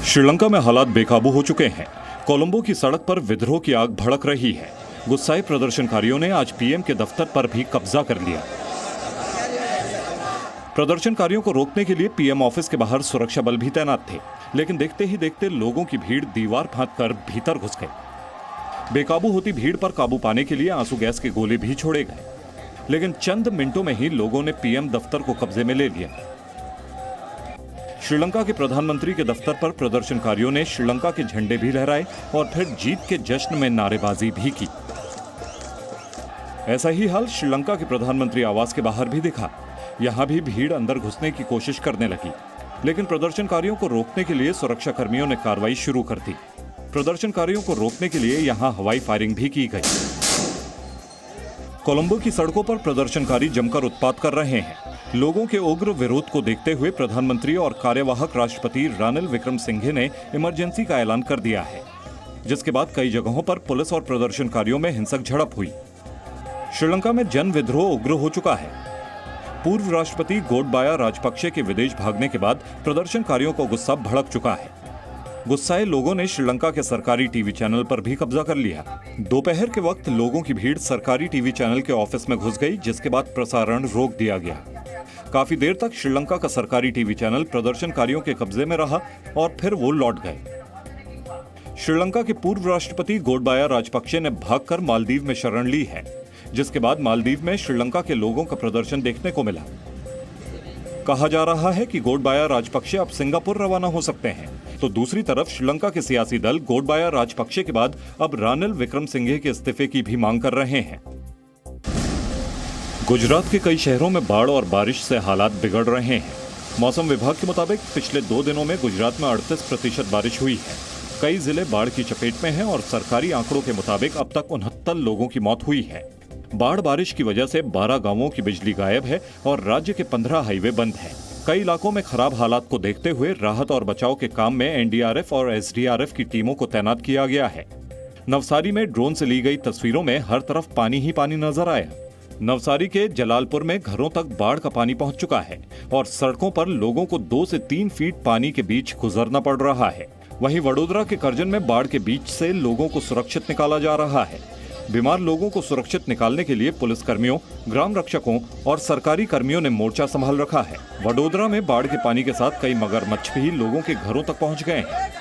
श्रीलंका में हालात बेकाबू हो चुके हैं। कोलंबो की सड़क पर विद्रोह की आग भड़क रही है। गुस्साए प्रदर्शनकारियों ने आज पीएम के दफ्तर पर भी कब्जा कर लिया। प्रदर्शनकारियों को रोकने के लिए पीएम ऑफिस के बाहर सुरक्षा बल भी तैनात थे, लेकिन देखते ही देखते लोगों की भीड़ दीवार फांदकर भीतर घुस गई। बेकाबू होती भीड़ पर काबू पाने के लिए आंसू गैस के गोले भी छोड़े गए, लेकिन चंद मिनटों में ही लोगों ने पीएम दफ्तर को कब्जे में ले लिया। श्रीलंका के प्रधानमंत्री के दफ्तर पर प्रदर्शनकारियों ने श्रीलंका के झंडे भी लहराए और फिर जीत के जश्न में नारेबाजी भी की। ऐसा ही हाल श्रीलंका के प्रधानमंत्री आवास के बाहर भी दिखा। यहां भी भीड़ अंदर घुसने की कोशिश करने लगी, लेकिन प्रदर्शनकारियों को रोकने के लिए सुरक्षा कर्मियों ने कार्रवाई शुरू कर दी। प्रदर्शनकारियों को रोकने के लिए यहां हवाई फायरिंग भी की गई। कोलंबो की सड़कों पर प्रदर्शनकारी जमकर उत्पात कर रहे हैं। लोगों के उग्र विरोध को देखते हुए प्रधानमंत्री और कार्यवाहक राष्ट्रपति रानिल विक्रमसिंघे ने इमरजेंसी का ऐलान कर दिया है, जिसके बाद कई जगहों पर पुलिस और प्रदर्शनकारियों में हिंसक झड़प हुई। श्रीलंका में जन विद्रोह उग्र हो चुका है। पूर्व राष्ट्रपति गोटबाया राजपक्षे के विदेश भागने के बाद प्रदर्शनकारियों को गुस्सा भड़क चुका है। गुस्साए लोगों ने श्रीलंका के सरकारी टीवी चैनल पर भी कब्जा कर लिया। दोपहर के वक्त लोगों की भीड़ सरकारी टीवी चैनल के ऑफिस में घुस गई, जिसके बाद प्रसारण रोक दिया गया। काफी देर तक श्रीलंका का सरकारी टीवी चैनल प्रदर्शनकारियों के कब्जे में रहा और फिर वो लौट गए। श्रीलंका के पूर्व राष्ट्रपति गोटबाया राजपक्षे ने भागकर मालदीव में शरण ली है, जिसके बाद मालदीव में श्रीलंका के लोगों का प्रदर्शन देखने को मिला। कहा जा रहा है कि गोटबाया राजपक्षे अब सिंगापुर रवाना हो सकते हैं, तो दूसरी तरफ श्रीलंका के सियासी दल गोटबाया राजपक्षे के बाद अब रानिल विक्रमसिंघे के इस्तीफे की भी मांग कर रहे हैं। गुजरात के कई शहरों में बाढ़ और बारिश से हालात बिगड़ रहे हैं। मौसम विभाग के मुताबिक पिछले 2 दिनों में गुजरात में 38% बारिश हुई है। कई जिले बाढ़ की चपेट में हैं और सरकारी आंकड़ों के मुताबिक अब तक 69 लोगों की मौत हुई है। बाढ़ बारिश की वजह से 12 गांवों की बिजली गायब है और राज्य के 15 हाईवे बंद हैं। कई इलाकों में खराब हालात को देखते हुए राहत और बचाव के काम में एनडीआरएफ और एसडीआरएफ की टीमों को तैनात किया गया है। नवसारी में ड्रोन से ली गई तस्वीरों में हर तरफ पानी ही पानी नजर आया। नवसारी के जलालपुर में घरों तक बाढ़ का पानी पहुंच चुका है और सड़कों पर लोगों को 2 से 3 फीट पानी के बीच गुजरना पड़ रहा है। वहीं वडोदरा के करजन में बाढ़ के बीच से लोगों को सुरक्षित निकाला जा रहा है। बीमार लोगों को सुरक्षित निकालने के लिए पुलिस कर्मियों, ग्राम रक्षकों और सरकारी कर्मियों ने मोर्चा संभाल रखा है। वडोदरा में बाढ़ के पानी के साथ कई मगरमच्छ भी लोगों के घरों तक पहुंच गए हैं।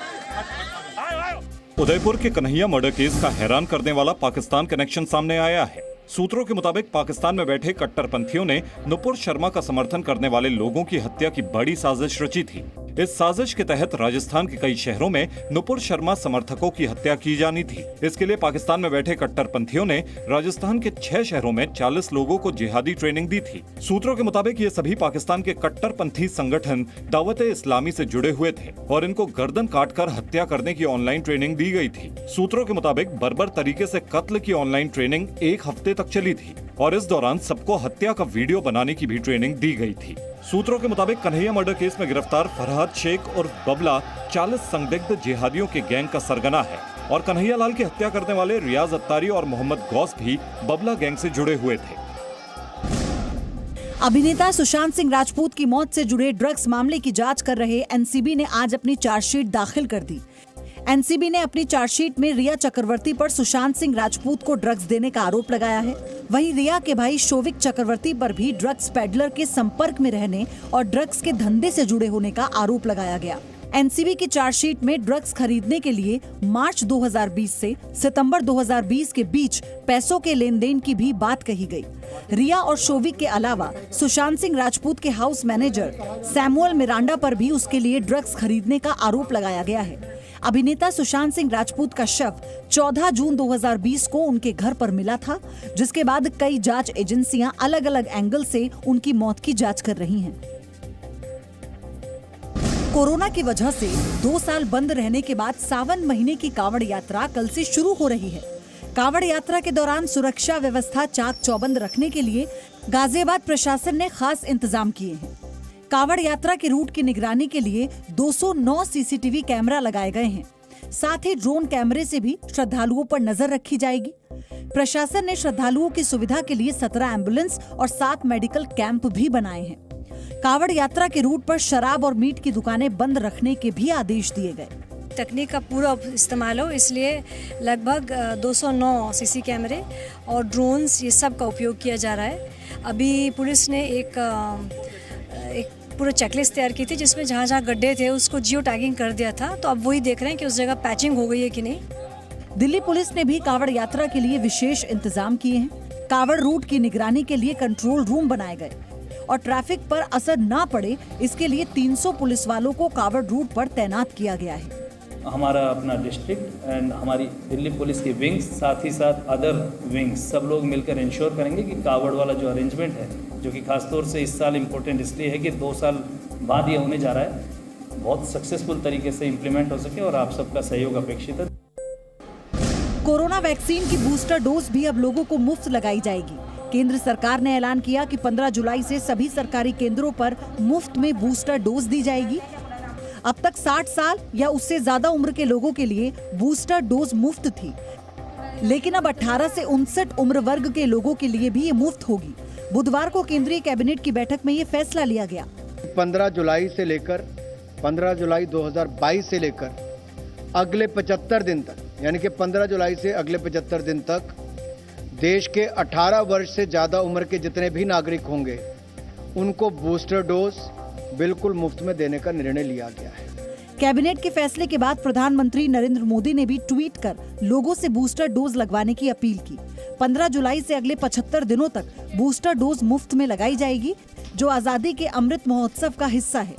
उदयपुर के कन्हैया मर्डर केस का हैरान करने वाला पाकिस्तान कनेक्शन सामने आया है। सूत्रों के मुताबिक पाकिस्तान में बैठे कट्टरपंथियों ने नुपुर शर्मा का समर्थन करने वाले लोगों की हत्या की बड़ी साजिश रची थी। इस साजिश के तहत राजस्थान के कई शहरों में नुपुर शर्मा समर्थकों की हत्या की जानी थी। इसके लिए पाकिस्तान में बैठे कट्टरपंथियों ने राजस्थान के 6 शहरों में 40 लोगों को जिहादी ट्रेनिंग दी थी। सूत्रों के मुताबिक ये सभी पाकिस्तान के कट्टरपंथी संगठन दावत-ए-इस्लामी से जुड़े हुए थे और इनको गर्दन काटकर हत्या करने की ऑनलाइन ट्रेनिंग दी गई थी। सूत्रों के मुताबिक बर्बर तरीके से कत्ल की ऑनलाइन ट्रेनिंग 1 हफ्ते तक चली थी और इस दौरान सबको हत्या का वीडियो बनाने की भी ट्रेनिंग दी गई थी। सूत्रों के मुताबिक कन्हैया मर्डर केस में गिरफ्तार फरहाद शेख और बबला 40 संदिग्ध जिहादियों के गैंग का सरगना है और कन्हैया लाल की हत्या करने वाले रियाज अत्तारी और मोहम्मद गौस भी बबला गैंग से जुड़े हुए थे। अभिनेता सुशांत सिंह राजपूत की मौत से जुड़े ड्रग्स मामले की जांच कर रहे एनसीबी ने आज अपनी चार्जशीट दाखिल कर दी। एनसीबी ने अपनी चार्जशीट में रिया चक्रवर्ती पर सुशांत सिंह राजपूत को ड्रग्स देने का आरोप लगाया है। वहीं रिया के भाई शोविक चक्रवर्ती पर भी ड्रग्स पेडलर के संपर्क में रहने और ड्रग्स के धंधे से जुड़े होने का आरोप लगाया गया। एनसीबी की चार्जशीट में ड्रग्स खरीदने के लिए मार्च 2020 से सितंबर 2020 के बीच पैसों के लेन देन की भी बात कही गई। रिया और शोविक के अलावा सुशांत सिंह राजपूत के हाउस मैनेजर सैमुअल मिरांडा पर भी उसके लिए ड्रग्स खरीदने का आरोप लगाया गया है। अभिनेता सुशांत सिंह राजपूत का शव 14 जून 2020 को उनके घर पर मिला था, जिसके बाद कई जांच एजेंसियां अलग अलग एंगल से उनकी मौत की जांच कर रही हैं। कोरोना की वजह से 2 साल बंद रहने के बाद सावन महीने की कांवड़ यात्रा कल से शुरू हो रही है। कांवड़ यात्रा के दौरान सुरक्षा व्यवस्था चाक चौबंद रखने के लिए गाजियाबाद प्रशासन ने खास इंतजाम किए हैं। कांवड़ यात्रा के रूट की निगरानी के लिए 209 सीसीटीवी कैमरा लगाए गए हैं। साथ ही ड्रोन कैमरे से भी श्रद्धालुओं पर नजर रखी जाएगी। प्रशासन ने श्रद्धालुओं की सुविधा के लिए 17 एम्बुलेंस और 7 मेडिकल कैंप भी बनाए हैं। कावड़ यात्रा के रूट पर शराब और मीट की दुकानें बंद रखने के भी आदेश दिए गए। तकनीक का पूरा इस्तेमाल हो, इसलिए लगभग 209 सीसी कैमरे और ड्रोन्स ये सब का उपयोग किया जा रहा है। अभी पुलिस ने एक पूरा चेकलिस्ट तैयार की थी जिसमें जहाँ जहाँ गड्ढे थे उसको जियो टैगिंग कर दिया था, तो अब वही देख रहे हैं कि उस जगह पैचिंग हो गई है कि नहीं। दिल्ली पुलिस ने भी कावड़ यात्रा के लिए विशेष इंतजाम किए हैं। कावड़ रूट की निगरानी के लिए कंट्रोल रूम बनाए गए और ट्रैफिक पर असर ना पड़े इसके लिए 300 पुलिस वालों को कावड़ रूट पर तैनात किया गया है। हमारा अपना डिस्ट्रिक्ट एंड हमारी दिल्ली पुलिस की विंग्स, साथ ही साथ अदर विंग्स, सब लोग मिलकर इंश्योर करेंगे कि कावड़ वाला जो अरेंजमेंट है, जो कि खासतौर से इस साल इम्पोर्टेंट इसलिए है कि 2 साल बाद ये होने जा रहा है, बहुत सक्सेसफुल तरीके से इम्प्लीमेंट हो सके और आप सबका सहयोग अपेक्षित है। कोरोना वैक्सीन की बूस्टर डोज भी अब लोगों को मुफ्त लगाई जाएगी। केंद्र सरकार ने ऐलान किया कि 15 जुलाई से सभी सरकारी केंद्रों पर मुफ्त में बूस्टर डोज दी जाएगी। अब तक 60 साल या उससे ज्यादा उम्र के लोगों के लिए बूस्टर डोज मुफ्त थी, लेकिन अब 18 से 59 उम्र वर्ग के लोगों के लिए भी ये मुफ्त होगी। बुधवार को केंद्रीय कैबिनेट की बैठक में ये फैसला लिया गया। 15 जुलाई 2022 से लेकर अगले 75 दिन तक, यानी कि 15 जुलाई से अगले 75 दिन तक देश के 18 वर्ष से ज्यादा उम्र के जितने भी नागरिक होंगे उनको बूस्टर डोज बिल्कुल मुफ्त में देने का निर्णय लिया गया है। कैबिनेट के फैसले के बाद प्रधानमंत्री नरेंद्र मोदी ने भी ट्वीट कर लोगों से बूस्टर डोज लगवाने की अपील की। 15 जुलाई से अगले 75 दिनों तक बूस्टर डोज मुफ्त में लगाई जाएगी, जो आजादी के अमृत महोत्सव का हिस्सा है।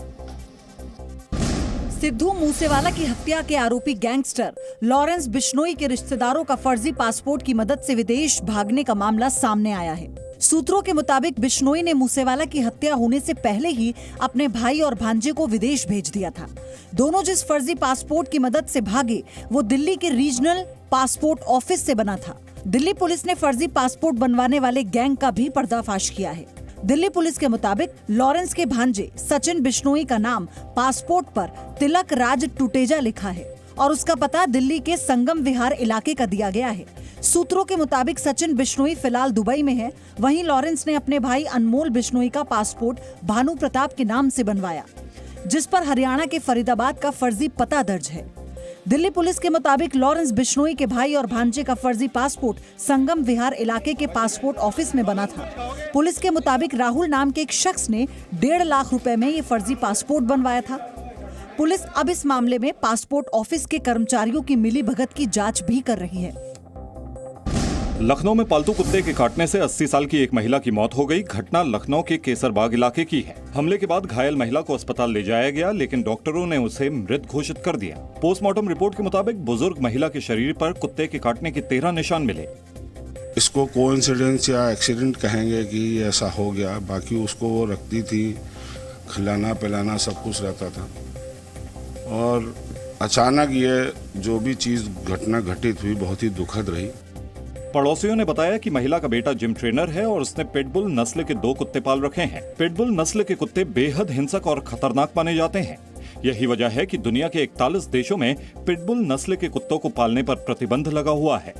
सिद्धू मूसेवाला की हत्या के आरोपी गैंगस्टर लॉरेंस बिश्नोई के रिश्तेदारों का फर्जी पासपोर्ट की मदद से विदेश भागने का मामला सामने आया है। सूत्रों के मुताबिक बिश्नोई ने मूसेवाला की हत्या होने से पहले ही अपने भाई और भांजे को विदेश भेज दिया था। दोनों जिस फर्जी पासपोर्ट की मदद से भागे वो दिल्ली के रीजनल पासपोर्ट ऑफिस से बना था। दिल्ली पुलिस ने फर्जी पासपोर्ट बनवाने वाले गैंग का भी पर्दाफाश किया है। दिल्ली पुलिस के मुताबिक लॉरेंस के भांजे सचिन बिश्नोई का नाम पासपोर्ट पर तिलक राज टुटेजा लिखा है और उसका पता दिल्ली के संगम विहार इलाके का दिया गया है। सूत्रों के मुताबिक सचिन बिश्नोई फिलहाल दुबई में है, वहीं लॉरेंस ने अपने भाई अनमोल बिश्नोई का पासपोर्ट भानु प्रताप के नाम से बनवाया, जिस पर हरियाणा के फरीदाबाद का फर्जी पता दर्ज है। दिल्ली पुलिस के मुताबिक लॉरेंस बिश्नोई के भाई और भांजे का फर्जी पासपोर्ट संगम विहार इलाके के पासपोर्ट ऑफिस में बना था। पुलिस के मुताबिक राहुल नाम के एक शख्स ने 1.5 लाख रुपए में ये फर्जी पासपोर्ट बनवाया था। पुलिस अब इस मामले में पासपोर्ट ऑफिस के कर्मचारियों की मिलीभगत की जांच भी कर रही है। लखनऊ में पालतू कुत्ते के काटने से 80 साल की एक महिला की मौत हो गई। घटना लखनऊ के केसरबाग इलाके की है। हमले के बाद घायल महिला को अस्पताल ले जाया गया, लेकिन डॉक्टरों ने उसे मृत घोषित कर दिया। पोस्टमार्टम रिपोर्ट के मुताबिक बुजुर्ग महिला के शरीर पर कुत्ते के काटने के 13 निशान मिले। इसको कोइंसिडेंस या एक्सीडेंट कहेंगे कि ऐसा हो गया, बाकी उसको वो रखती थी, खिलाना पिलाना सब कुछ रहता था और अचानक ये जो भी चीज घटना घटित हुई बहुत ही दुखद रही। पड़ोसियों ने बताया कि महिला का बेटा जिम ट्रेनर है और उसने पिटबुल नस्ल के 2 कुत्ते पाल रखे हैं। पिटबुल नस्ल के कुत्ते बेहद हिंसक और खतरनाक माने जाते हैं। यही वजह है कि दुनिया के 41 देशों में पिटबुल नस्ल के कुत्तों को पालने पर प्रतिबंध लगा हुआ है।